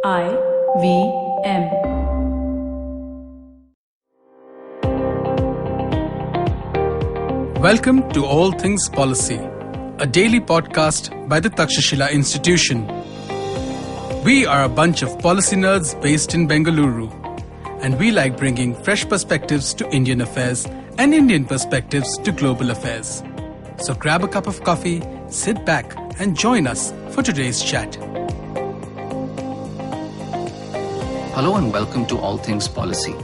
IVM. Welcome to All Things Policy, a daily podcast by the Takshashila Institution. We are a bunch of policy nerds based in Bengaluru, and we like bringing fresh perspectives to Indian affairs and Indian perspectives to global affairs. So grab a cup of coffee, sit back, and join us for today's chat. Hello and welcome to All Things Policy.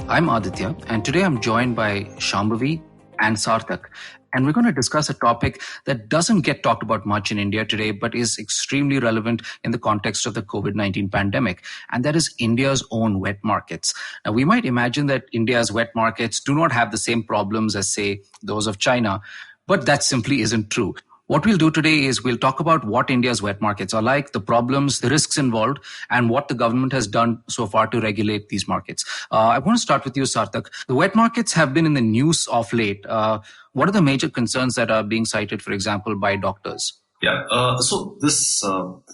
I'm Aditya, and today I'm joined by Shambhavi and Sarthak, and we're going to discuss a topic that doesn't get talked about much in India today, but is extremely relevant in the context of the COVID-19 pandemic, and that is India's own wet markets. Now, we might imagine that India's wet markets do not have the same problems as, say, those of China, but that simply isn't true. What we'll do today is we'll talk about what India's wet markets are like, the problems, the risks involved, and what the government has done so far to regulate these markets. I want to start with you, Sarthak. The wet markets have been in the news of late. What are the major concerns that are being cited, for example, by doctors? So this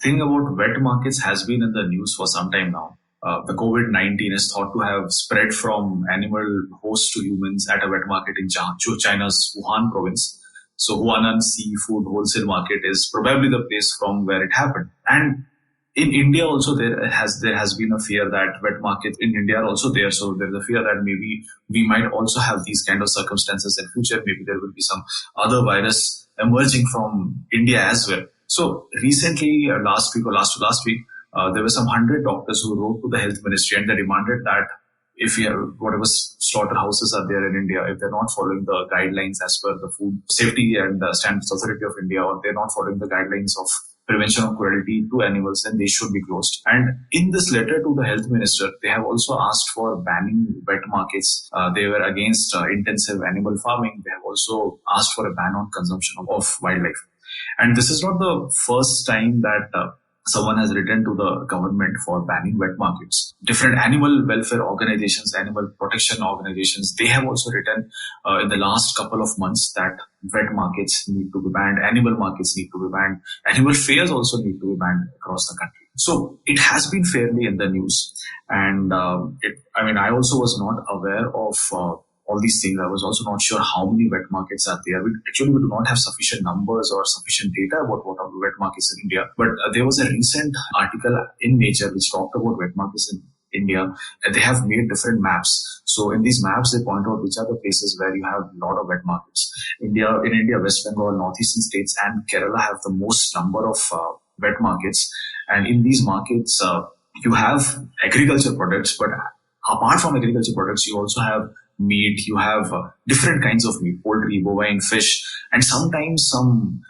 thing about wet markets has been in the news for some time now. The COVID-19 is thought to have spread from animal hosts to humans at a wet market in China's Wuhan province. So Wuhan seafood wholesale market is probably the place from where it happened. And in India also there has been a fear that wet markets in India are also there. So there's a fear that maybe we might also have these kind of circumstances in future. Maybe there will be some other virus emerging from India as well. So recently, last week, there were some 100 doctors who wrote to the health ministry and they demanded that if you have whatever slaughterhouses are there in India, if they're not following the guidelines as per the Food Safety and Standards Authority of India, or they're not following the guidelines of prevention of cruelty to animals, then they should be closed. And in this letter to the health minister, they have also asked for banning wet markets. They were against intensive animal farming. They have also asked for a ban on consumption of wildlife. And this is not the first time that someone has written to the government for banning wet markets. Different animal welfare organizations, animal protection organizations, they have also written in the last couple of months that wet markets need to be banned, animal markets need to be banned, animal fairs also need to be banned across the country. So it has been fairly in the news. And I also was not aware of all these things. I was also not sure how many wet markets are there. We do not have sufficient numbers or sufficient data about what are the wet markets in India. But there was a recent article in Nature which talked about wet markets in India. And they have made different maps. So in these maps, they point out which are the places where you have a lot of wet markets. In India, West Bengal, northeastern states and Kerala have the most number of wet markets. And in these markets, you have agriculture products. But apart from agriculture products, you also have meat, you have different kinds of meat, poultry, bovine, fish, and sometimes some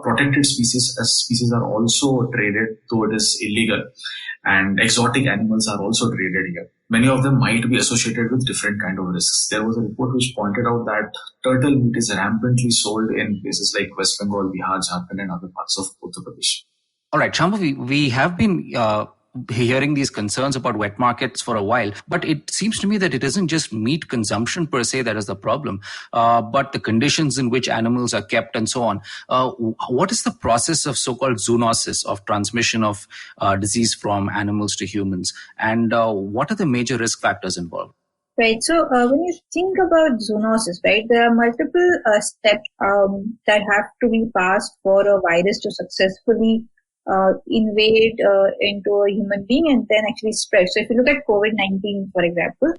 protected species are also traded, though it is illegal. And exotic animals are also traded here. Many of them might be associated with different kind of risks. There was a report which pointed out that turtle meat is rampantly sold in places like West Bengal, Bihar, Jharkhand, and other parts of Uttar Pradesh. All right, Shambhavi, we have been hearing these concerns about wet markets for a while, but it seems to me that it isn't just meat consumption per se that is the problem, but the conditions in which animals are kept and so on. What is the process of so-called zoonosis, of transmission of disease from animals to humans, and what are the major risk factors involved? Right. So when you think about zoonosis, right, there are multiple steps that have to be passed for a virus to successfully invade into a human being and then actually spread. So if you look at COVID-19, for example,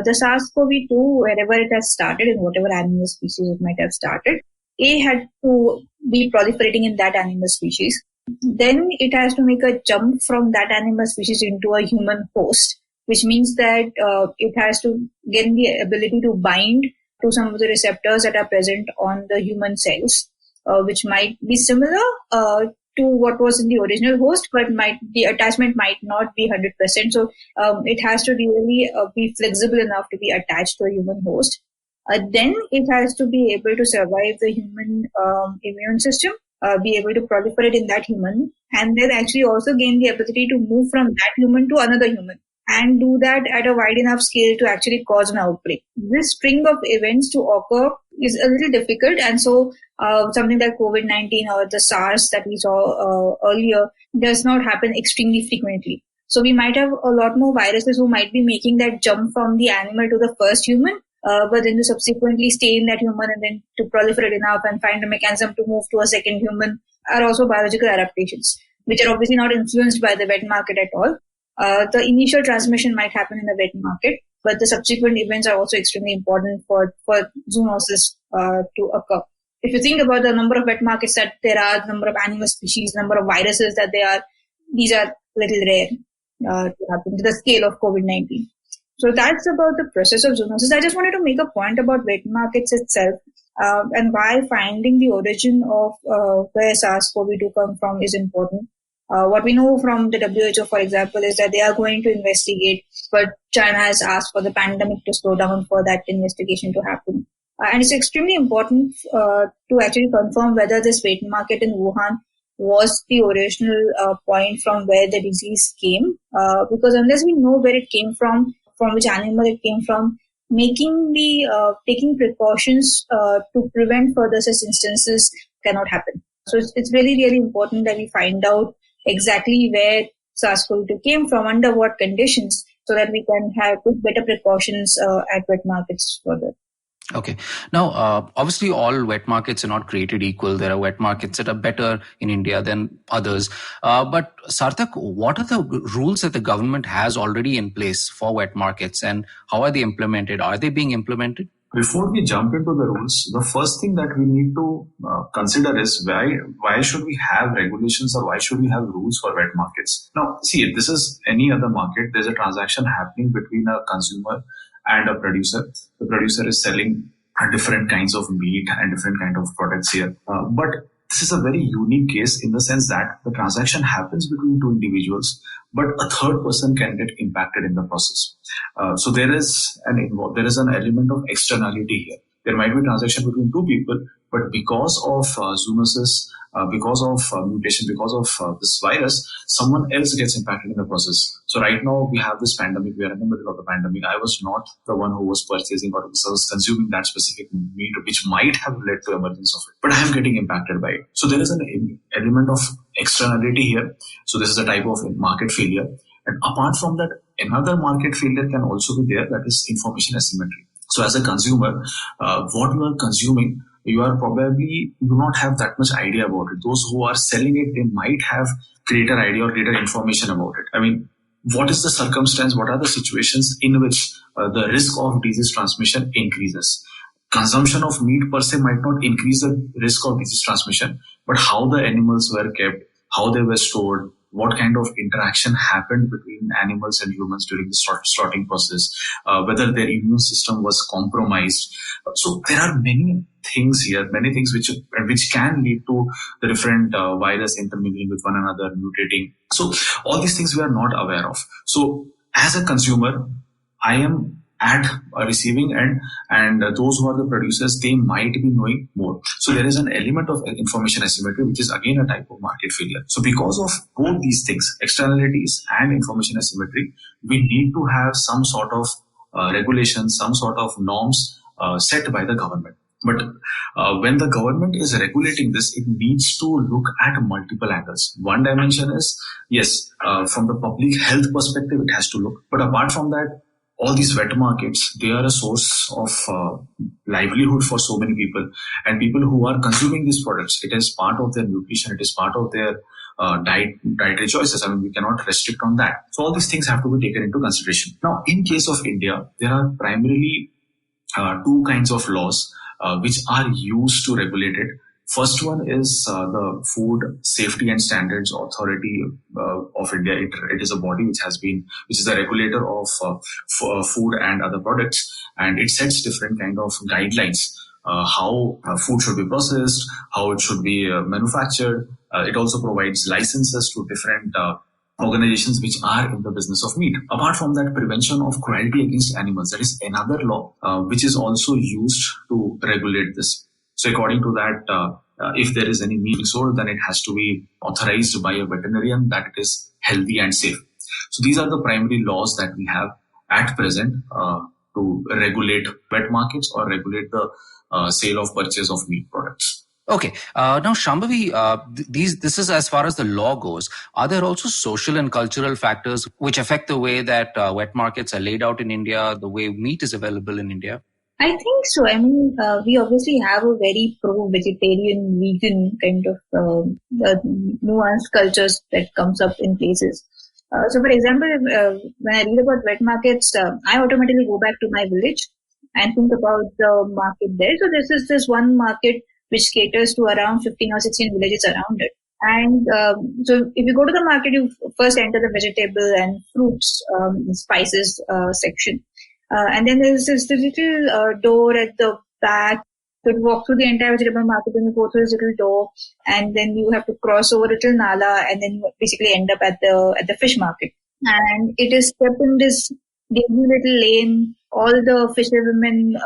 the SARS-CoV-2, wherever it has started, in whatever animal species it might have started, it had to be proliferating in that animal species. Then it has to make a jump from that animal species into a human host, which means that it has to gain the ability to bind to some of the receptors that are present on the human cells, which might be similar to what was in the original host, but the attachment might not be 100%. So it has to really be flexible enough to be attached to a human host. Then it has to be able to survive the human immune system, be able to proliferate in that human, and then actually also gain the ability to move from that human to another human, and do that at a wide enough scale to actually cause an outbreak. This string of events to occur is a little difficult, and so something like COVID-19 or the SARS that we saw earlier does not happen extremely frequently. So we might have a lot more viruses who might be making that jump from the animal to the first human, but then to subsequently stay in that human and then to proliferate enough and find a mechanism to move to a second human are also biological adaptations, which are obviously not influenced by the wet market at all. The initial transmission might happen in the wet market, but the subsequent events are also extremely important for zoonosis to occur. If you think about the number of wet markets that there are, the number of animal species, number of viruses that there are, these are little rare to happen to the scale of COVID-19. So that's about the process of zoonosis. I just wanted to make a point about wet markets itself and why finding the origin of where SARS-CoV-2 come from is important. What we know from the WHO, for example, is that they are going to investigate, but China has asked for the pandemic to slow down for that investigation to happen. And it's extremely important to actually confirm whether this wet market in Wuhan was the original point from where the disease came. Because unless we know where it came from which animal it came from, taking precautions to prevent further such instances cannot happen. So it's really, really important that we find out exactly where SARS-CoV-2 came from, under what conditions, so that we can have better precautions at wet markets further. Okay. Now, obviously, all wet markets are not created equal. There are wet markets that are better in India than others. But Sarthak, what are the rules that the government has already in place for wet markets, and how are they implemented? Are they being implemented? Before we jump into the rules, the first thing that we need to consider is why should we have regulations or why should we have rules for wet markets? Now, see, if this is any other market, there's a transaction happening between a consumer and a producer. The producer is selling different kinds of meat and different kind of products here. But this is a very unique case in the sense that the transaction happens between two individuals, but a third person can get impacted in the process. So there is an element of externality here. There might be a transaction between two people, but because of zoonosis, because of mutation, because of this virus, someone else gets impacted in the process. So right now we have this pandemic. We are in the middle of the pandemic. I was not the one who was purchasing or was consuming that specific meat, which might have led to emergence of it, but I am getting impacted by it. So there is an element of externality here. So this is a type of market failure. And apart from that, another market failure can also be there, that is information asymmetry. So as a consumer, what you are consuming, you do not have that much idea about it. Those who are selling it, they might have greater idea or greater information about it. I mean, what is the circumstance? What are the situations in which the risk of disease transmission increases? Consumption of meat per se might not increase the risk of disease transmission, but how the animals were kept, how they were stored, what kind of interaction happened between animals and humans during the sorting process, whether their immune system was compromised. So there are many things here, many things which can lead to the different virus intermingling with one another, mutating. So all these things we are not aware of. So as a consumer, I am at a receiving end, and those who are the producers, they might be knowing more. So there is an element of information asymmetry, which is again a type of market failure. So because of both these things, externalities and information asymmetry, we need to have some sort of regulation, some sort of norms set by the government. But when the government is regulating this, it needs to look at multiple angles. One dimension is, yes, from the public health perspective, it has to look. But apart from that, all these wet markets, they are a source of livelihood for so many people. And people who are consuming these products, it is part of their nutrition, it is part of their dietary choices. I mean, we cannot restrict on that. So all these things have to be taken into consideration. Now, in case of India, there are primarily two kinds of laws which are used to regulate it. First one is the Food Safety and Standards Authority of India. It is a body which is a regulator of food and other products, and it sets different kind of guidelines, how food should be processed, how it should be manufactured. It also provides licenses to different organizations which are in the business of meat. Apart from that, prevention of cruelty against animals, that is another law which is also used to regulate this. So according to that, if there is any meat sold, then it has to be authorized by a veterinarian that it is healthy and safe. So these are the primary laws that we have at present to regulate wet markets or regulate the sale of purchase of meat products. Okay. Now, Shambhavi, this is as far as the law goes. Are there also social and cultural factors which affect the way that wet markets are laid out in India, the way meat is available in India? I think so. I mean, we obviously have a very pro-vegetarian, vegan kind of nuanced cultures that comes up in places. So, for example, when I read about wet markets, I automatically go back to my village and think about the market there. So, this one market which caters to around 15 or 16 villages around it. And so, if you go to the market, you first enter the vegetable and fruits, spices section. And then there's this little door at the back. So you walk through the entire vegetable market, and you go through this little door, and then you have to cross over a little nala, and then you basically end up at the fish market. And it is kept in this dingy little lane. All the fisherwomen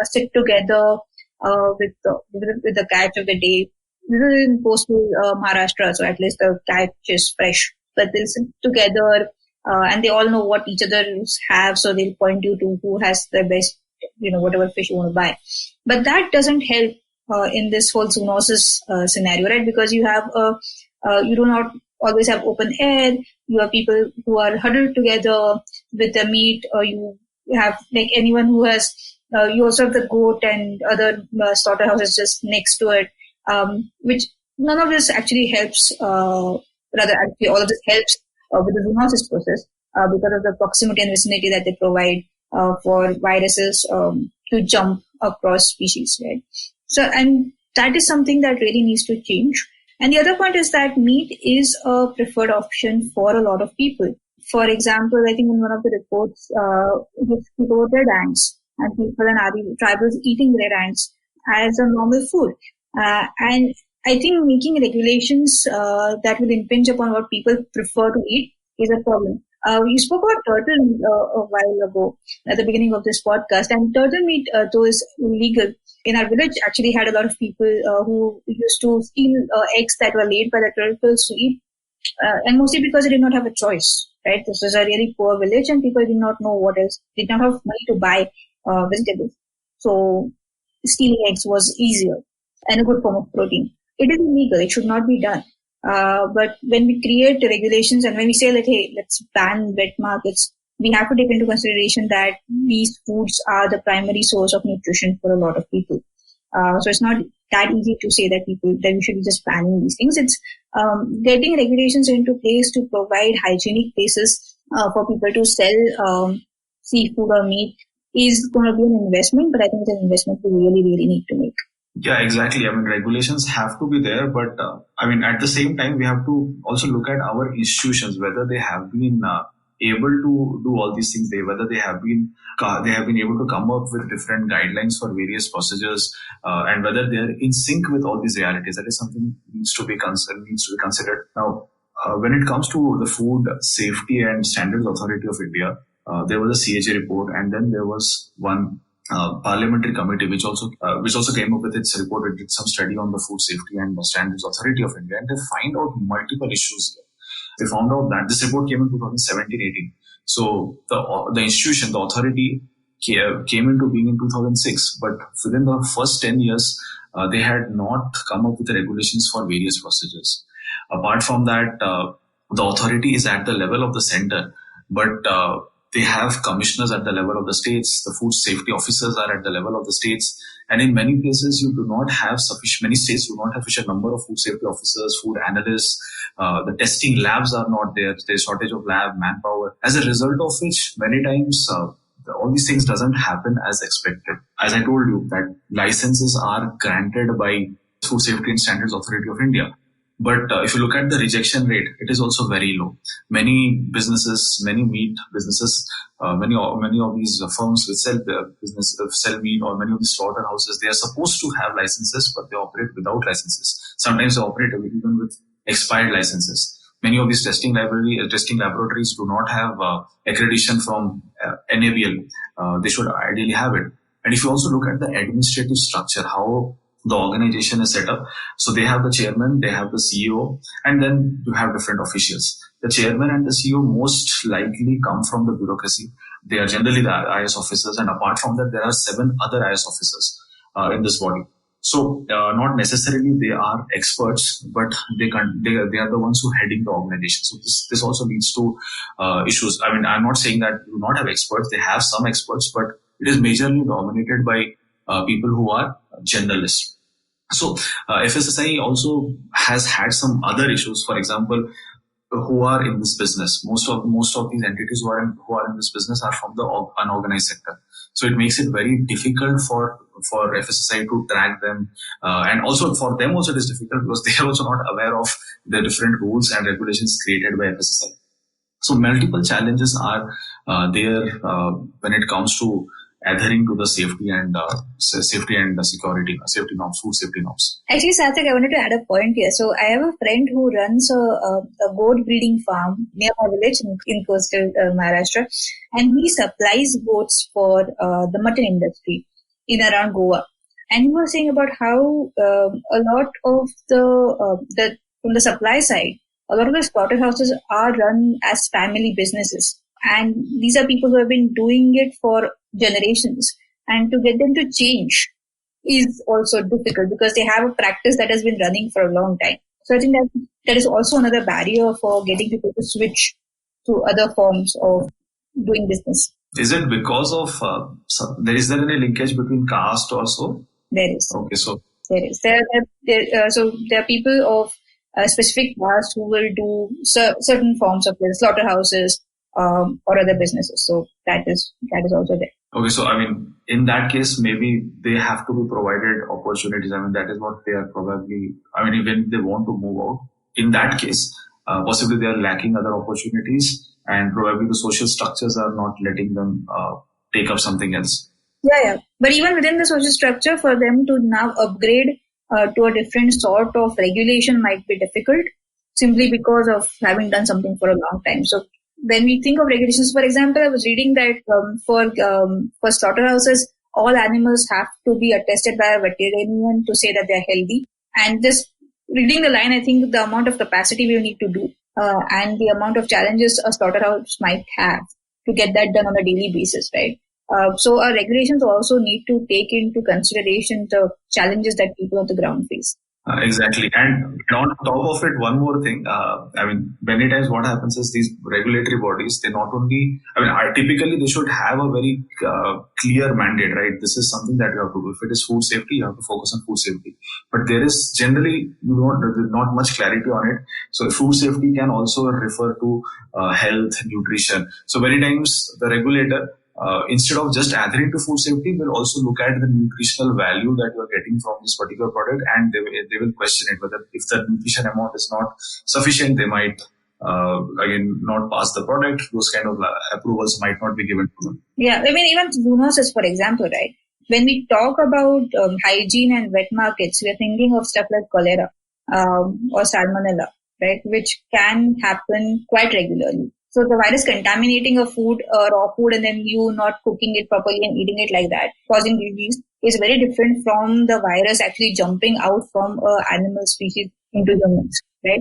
sit together with the catch of the day. This is in coastal Maharashtra, so at least the catch is fresh. But they'll sit together. And they all know what each other have, so they'll point you to who has the best, whatever fish you want to buy. But that doesn't help in this whole zoonosis scenario, right? Because you have you do not always have open air. You have people who are huddled together with the meat, or you have like anyone who has. You also have the goat and other slaughterhouses just next to it, which none of this actually helps. Rather, actually, all of this helps with the zoonosis process because of the proximity and vicinity that they provide for viruses to jump across species, right? So, and that is something that really needs to change. And the other point is that meat is a preferred option for a lot of people. For example, I think in one of the reports, people were red ants, and people in Adi tribals eating red ants as a normal food. And I think making regulations that will impinge upon what people prefer to eat is a problem. You spoke about turtle a while ago at the beginning of this podcast, and turtle meat, though is illegal, in our village actually had a lot of people who used to steal eggs that were laid by the turtles to eat, and mostly because they did not have a choice, right? This was a really poor village, and people did not know what else, did not have money to buy vegetables. So stealing eggs was easier and a good form of protein. It is illegal. It should not be done. But when we create regulations and when we say that, hey, let's ban wet markets, we have to take into consideration that these foods are the primary source of nutrition for a lot of people. So it's not that easy to say that we should be just banning these things. It's getting regulations into place to provide hygienic places for people to sell seafood or meat is going to be an investment, but I think it's an investment we really, really need to make. Yeah, exactly. I mean, regulations have to be there, but at the same time, we have to also look at our institutions, whether they have been able to do all these things, whether they have been able to come up with different guidelines for various procedures, and whether they are in sync with all these realities. That is something needs to be considered. Now, when it comes to the Food Safety and Standards Authority of India, there was a CAG report, and then there was one parliamentary committee which also came up with its report. It did some study on the Food Safety and Standards Authority of India, and they find out multiple issues here. They found out that this report came in 2017-18. So the institution, the authority came into being in 2006, but within the first 10 years, they had not come up with the regulations for various procedures. Apart from that, the authority is at the level of the center, but they have commissioners at the level of the states. The food safety officers are at the level of the states. And in many places, many states do not have sufficient number of food safety officers, food analysts. The testing labs are not there. There's shortage of lab manpower. As a result of which, many times, all these things doesn't happen as expected. As I told you, that licenses are granted by Food Safety and Standards Authority of India. But if you look at the rejection rate, it is also very low. Many meat businesses, many of these firms which sell meat, or many of these slaughterhouses, they are supposed to have licenses, but they operate without licenses. Sometimes they operate even with expired licenses. Many of these testing laboratories do not have accreditation from NABL. They should ideally have it. And if you also look at the administrative structure, how the organization is set up. So they have the chairman, they have the CEO, and then you have different officials. The chairman and the CEO most likely come from the bureaucracy. They are generally the IS officers, and apart from that, there are 7 other IS officers in this body. So not necessarily they are experts, but they are the ones who heading the organization. So this also leads to issues. I mean, I'm not saying that they do not have experts. They have some experts, but it is majorly dominated by people who are generalists. So FSSAI also has had some other issues. For example, who are in this business. Most of these entities who are in this business are from the unorganized sector. So it makes it very difficult for FSSAI to track them, and also for them also it is difficult because they are also not aware of the different rules and regulations created by FSSAI. So multiple challenges are there when it comes to adhering to the safety and security safety norms, food safety norms. Actually, Sarthak, I wanted to add a point here. So I have a friend who runs a goat breeding farm near my village in coastal Maharashtra, and he supplies goats for the mutton industry in around Goa. And he was saying about how a lot of the from the supply side, a lot of the slaughterhouses are run as family businesses. And these are people who have been doing it for generations. And to get them to change is also difficult because they have a practice that has been running for a long time. So I think that is also another barrier for getting people to switch to other forms of doing business. Is it because of, is there any linkage between caste also? There is. Okay, so. There is. So there are people of a specific caste who will do certain forms of slaughterhouses, or other businesses. So that is also there. Okay, so I mean, in that case, maybe they have to be provided opportunities. I mean, that is what they are probably, I mean, when they want to move out, in that case, possibly they are lacking other opportunities and probably the social structures are not letting them take up something else. Yeah. But even within the social structure, for them to now upgrade to a different sort of regulation might be difficult simply because of having done something for a long time. So when we think of regulations, for example, I was reading that for slaughterhouses, all animals have to be attested by a veterinarian to say that they're healthy. And just reading the line, I think the amount of capacity we need to do and the amount of challenges a slaughterhouse might have to get that done on a daily basis, right? So our regulations also need to take into consideration the challenges that people on the ground face. Exactly. And on top of it, one more thing. I mean, many times what happens is these regulatory bodies, they not only, I mean, typically they should have a very clear mandate, right? This is something that you have to do. If it is food safety, you have to focus on food safety. But there is generally not much clarity on it. So food safety can also refer to health, nutrition. So many times the regulator, instead of just adhering to food safety, will also look at the nutritional value that you are getting from this particular product, and they will question it whether if the nutrition amount is not sufficient, they might again not pass the product. Those kind of approvals might not be given to them. Yeah, I mean even Zoonosis, for example, right? When we talk about hygiene and wet markets, we are thinking of stuff like cholera or salmonella, right? Which can happen quite regularly. So the virus contaminating a food, raw food, and then you not cooking it properly and eating it like that, causing disease, is very different from the virus actually jumping out from an animal species into humans, right?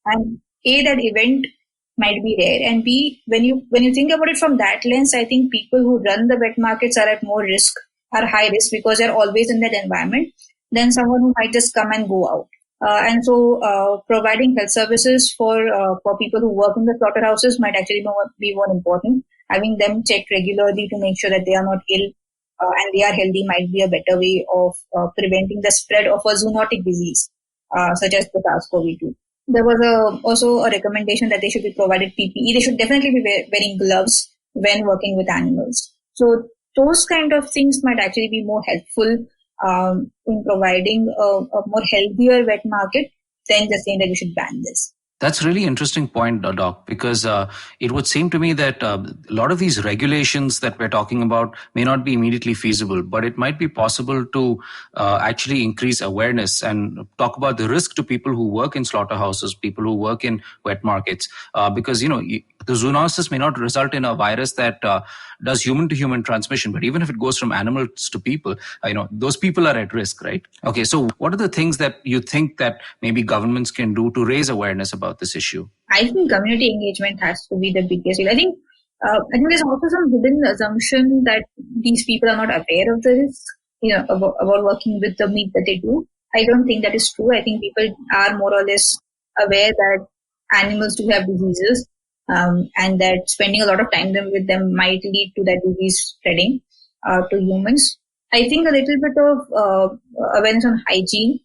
And A, that event might be rare, and B, when you think about it from that lens, I think people who run the wet markets are at high risk because they're always in that environment than someone who might just come and go out. And so providing health services for people who work in the slaughterhouses might actually be more important. Having them checked regularly to make sure that they are not ill and they are healthy might be a better way of preventing the spread of a zoonotic disease, such as the SARS-CoV-2. There was also a recommendation that they should be provided PPE. They should definitely be wearing gloves when working with animals. So those kind of things might actually be more helpful in providing a more healthier wet market than just saying that you should ban this. That's a really interesting point, Doc, because it would seem to me that a lot of these regulations that we're talking about may not be immediately feasible, but it might be possible to actually increase awareness and talk about the risk to people who work in slaughterhouses, people who work in wet markets, because, the zoonosis may not result in a virus that does human-to-human transmission, but even if it goes from animals to people, those people are at risk, right? Okay, so what are the things that you think that maybe governments can do to raise awareness about this issue? I think community engagement has to be the biggest. I think there's also some hidden assumption that these people are not aware of the risk. about working with the meat that they do. I don't think that is true. I think people are more or less aware that animals do have diseases, and that spending a lot of time with them might lead to that disease spreading to humans. I think a little bit of awareness on hygiene,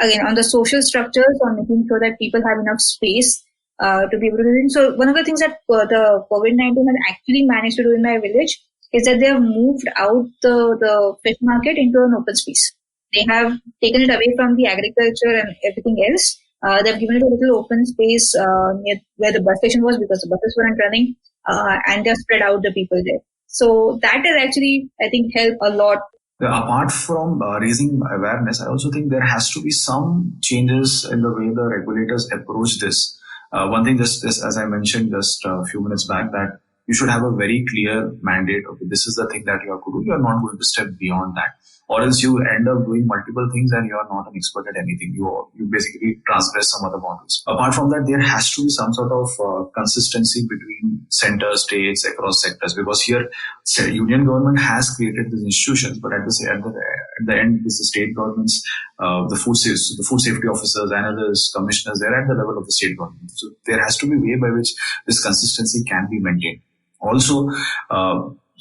again, on the social structures, on making sure that people have enough space to be able to do it. So one of the things that the COVID-19 has actually managed to do in my village is that they have moved out the fish market into an open space. They have taken it away from the agriculture and everything else. They've given it a little open space near where the bus station was, because the buses weren't running, and they've spread out the people there. So that has actually, I think, helped a lot. Apart from raising awareness, I also think there has to be some changes in the way the regulators approach this. One thing, just as I mentioned just a few minutes back, that you should have a very clear mandate. Okay, this is the thing that you have to do. You are not going to step beyond that. Or else you end up doing multiple things and you are not an expert at anything. You basically transgress some other boundaries. Apart from that, there has to be some sort of consistency between center, states, across sectors. Because here, union government has created these institutions, but at the end, it's the state governments, the food safety officers and others, commissioners, they're at the level of the state government. So there has to be a way by which this consistency can be maintained. Also,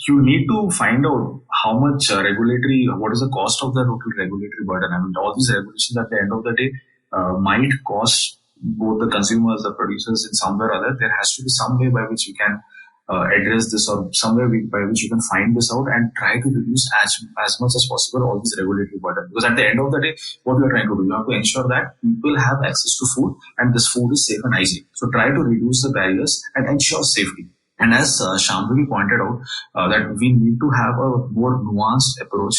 you need to find out how much what is the cost of the total regulatory burden. I mean, all these regulations at the end of the day might cost both the consumers, the producers in some way or other. There has to be some way by which you can address this, or some way by which you can find this out and try to reduce as much as possible all this regulatory burden. Because at the end of the day, what you are trying to do, you have to ensure that people have access to food and this food is safe and hygienic. So try to reduce the barriers and ensure safety. And as Shambhavi pointed out, that we need to have a more nuanced approach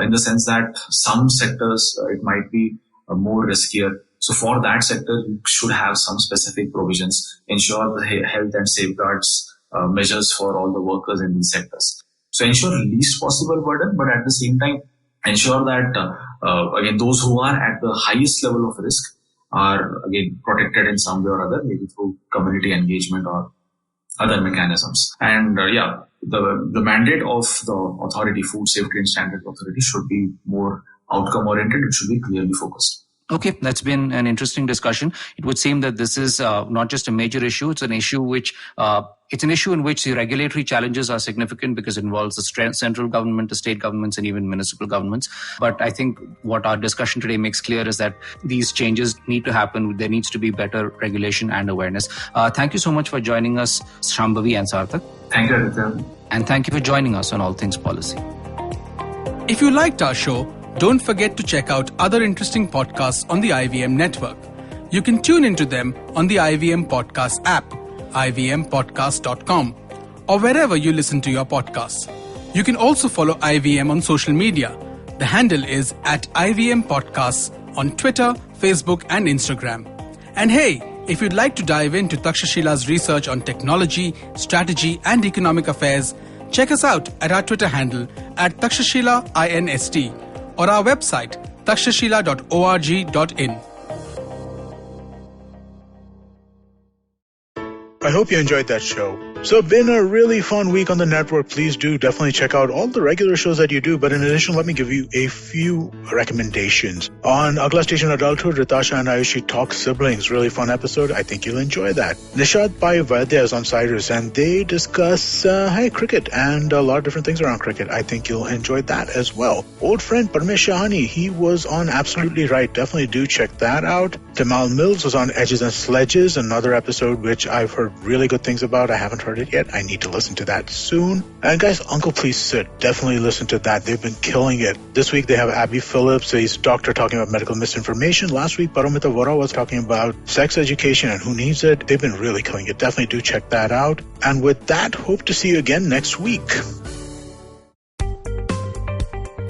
in the sense that some sectors, it might be more riskier. So for that sector, you should have some specific provisions, ensure the health and safeguards measures for all the workers in these sectors. So ensure least possible burden, but at the same time, ensure that, again, those who are at the highest level of risk are, again, protected in some way or other, maybe through community engagement or other mechanisms. And the mandate of the authority, Food Safety and Standard Authority, should be more outcome oriented. It should be clearly focused. Okay, that's been an interesting discussion. It would seem that this is not just a major issue. It's an issue in which the regulatory challenges are significant because it involves the central government, the state governments, and even municipal governments. But I think what our discussion today makes clear is that these changes need to happen. There needs to be better regulation and awareness. Thank you so much for joining us, Shambhavi and Sarthak. Thank you, Aditya. And thank you for joining us on All Things Policy. If you liked our show, don't forget to check out other interesting podcasts on the IVM network. You can tune into them on the IVM Podcast app, ivmpodcast.com, or wherever you listen to your podcasts. You can also follow IVM on social media. The handle is @IVM Podcasts on Twitter, Facebook, and Instagram. And hey, if you'd like to dive into Takshashila's research on technology, strategy, and economic affairs, check us out at our Twitter handle @Takshashila_INST. or our website, takshashila.org.in. I hope you enjoyed that show. So been a really fun week on the network. Please do definitely check out all the regular shows that you do. But in addition, let me give you a few recommendations. On Agla Station Adulthood, Ritasha and Ayushi talk siblings. Really fun episode. I think you'll enjoy that. Nishad Pai Vaidya is on Cyrus and they discuss cricket and a lot of different things around cricket. I think you'll enjoy that as well. Old friend Parmesh Shahani, he was on Absolutely Right. Definitely do check that out. Tamal Mills was on Edges and Sledges, another episode which I've heard really good things about. I haven't heard it yet. I need to listen to that soon. And guys, Uncle Please Sit, definitely listen to that. They've been killing it. This week they have Abby Phillips, he's a doctor talking about medical misinformation. Last week Paramita Vora was talking about sex education and who needs it. They've been really killing it. Definitely do check that out. And with that, hope to see you again next week.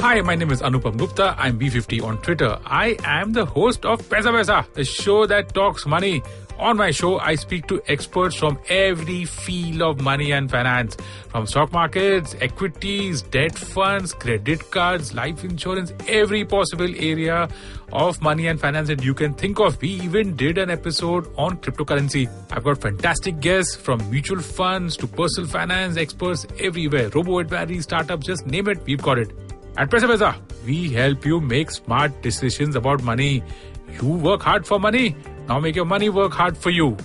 Hi, my name is Anupam Gupta. I'm B50 on Twitter. I am the host of Paisa Vaisa, the show that talks money. On my show, I speak to experts from every field of money and finance, from stock markets, equities, debt funds, credit cards, life insurance, every possible area of money and finance that you can think of. We even did an episode on cryptocurrency. I've got fantastic guests from mutual funds to personal finance experts everywhere. Robo-advisory, startups, just name it, we've got it. At Paisa Vaisa, We help you make smart decisions about money. You work hard for money. Now make your money work hard for you.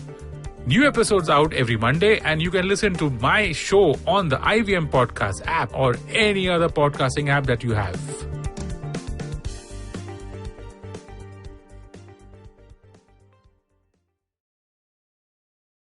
New episodes out every Monday, and you can listen to my show on the IVM Podcast app or any other podcasting app that you have.